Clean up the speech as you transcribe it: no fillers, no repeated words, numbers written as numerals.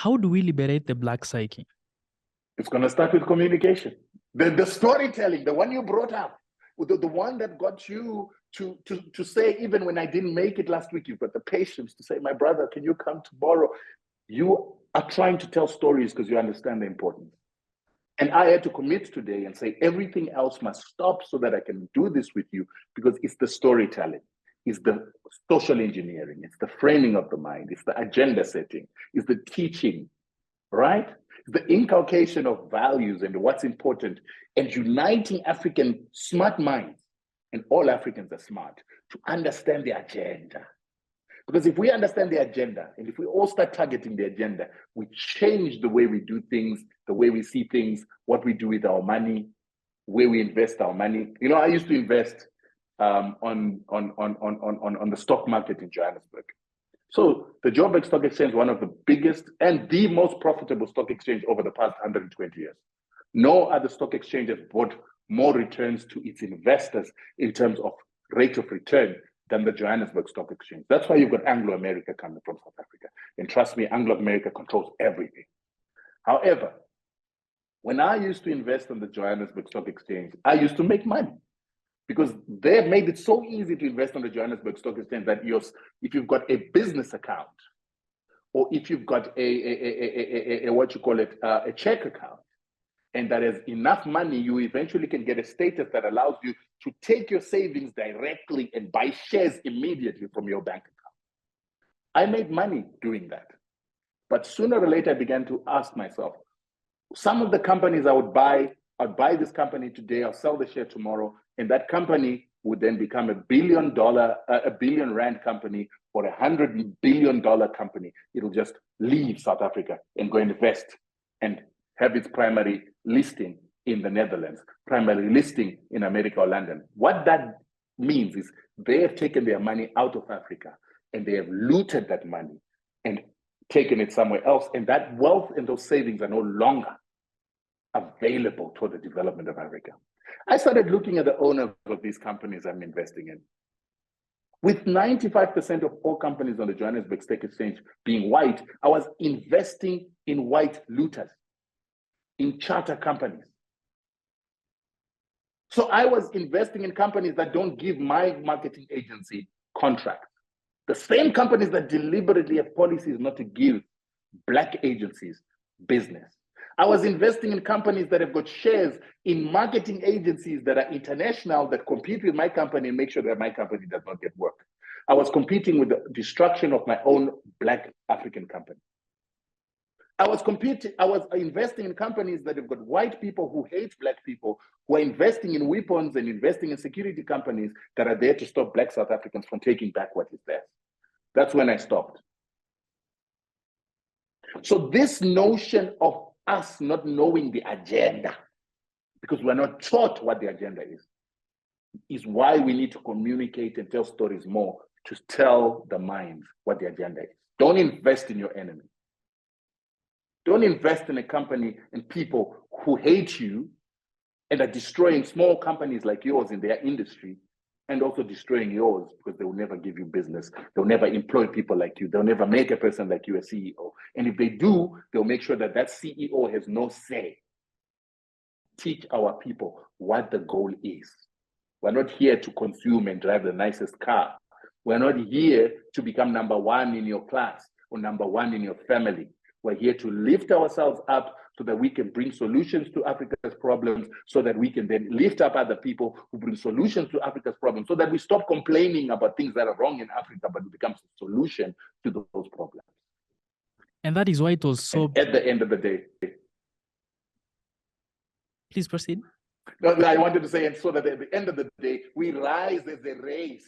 How do we liberate the Black psyche? It's going to start with communication. The storytelling, the one you brought up, the one that got you to say, even when I didn't make it last week, you've got the patience to say, my brother, can you come tomorrow? You are trying to tell stories because you understand the importance. And I had to commit today and say, everything else must stop so that I can do this with you, because it's the storytelling, it's the social engineering, it's the framing of the mind, it's the agenda setting, it's the teaching, right? It's the inculcation of values and what's important, and uniting African smart minds, and all Africans are smart, to understand the agenda. Because if we understand the agenda, and if we all start targeting the agenda, we change the way we do things, the way we see things, what we do with our money, where we invest our money. You know, I used to invest on the stock market in Johannesburg. So the Joburg Stock Exchange, one of the biggest and the most profitable stock exchange over the past 120 years. No other stock exchange has brought more returns to its investors in terms of rate of return than the Johannesburg Stock Exchange. That's why you've got Anglo America coming from South Africa. And trust me, Anglo America controls everything. However, when I used to invest on the Johannesburg Stock Exchange, I used to make money, because they made it so easy to invest on the Johannesburg Stock Exchange that if you've got a business account, or if you've got a check account, and that has enough money, you eventually can get a status that allows you to take your savings directly and buy shares immediately from your bank account. I made money doing that. But sooner or later, I began to ask myself, some of the companies I'd buy this company today, I'll sell the share tomorrow, and that company would then become a $1 billion rand company, or $100 billion company. It'll just leave South Africa and go invest and have its primary listing in the Netherlands, primary listing in America or London. What that means is they have taken their money out of Africa, and they have looted that money and taken it somewhere else. And that wealth and those savings are no longer available for the development of Africa. I started looking at the owners of these companies I'm investing in. With 95% of all companies on the Johannesburg Stock Exchange being white, I was investing in white looters, in charter companies. So I was investing in companies that don't give my marketing agency contracts. The same companies that deliberately have policies not to give Black agencies business. I was investing in companies that have got shares in marketing agencies that are international, that compete with my company and make sure that my company does not get work. I was competing with the destruction of my own Black African company. I was investing in companies that have got white people who hate Black people, who are investing in weapons and investing in security companies that are there to stop Black South Africans from taking back what is theirs. That's when I stopped. So this notion of us not knowing the agenda, because we're not taught what the agenda is why we need to communicate and tell stories more, to tell the mind what the agenda is. Don't invest in your enemy. Don't invest in a company and people who hate you and are destroying small companies like yours in their industry, and also destroying yours, because they will never give you business. They'll never employ people like you. They'll never make a person like you a CEO. And if they do, they'll make sure that that CEO has no say. Teach our people what the goal is. We're not here to consume and drive the nicest car. We're not here to become number one in your class or number one in your family. We're here to lift ourselves up so that we can bring solutions to Africa's problems, so that we can then lift up other people who bring solutions to Africa's problems, so that we stop complaining about things that are wrong in Africa, but it becomes a solution to those problems. And that is why it was so... And at the end of the day... Please proceed. No, I wanted to say, and so that at the end of the day, we rise as a race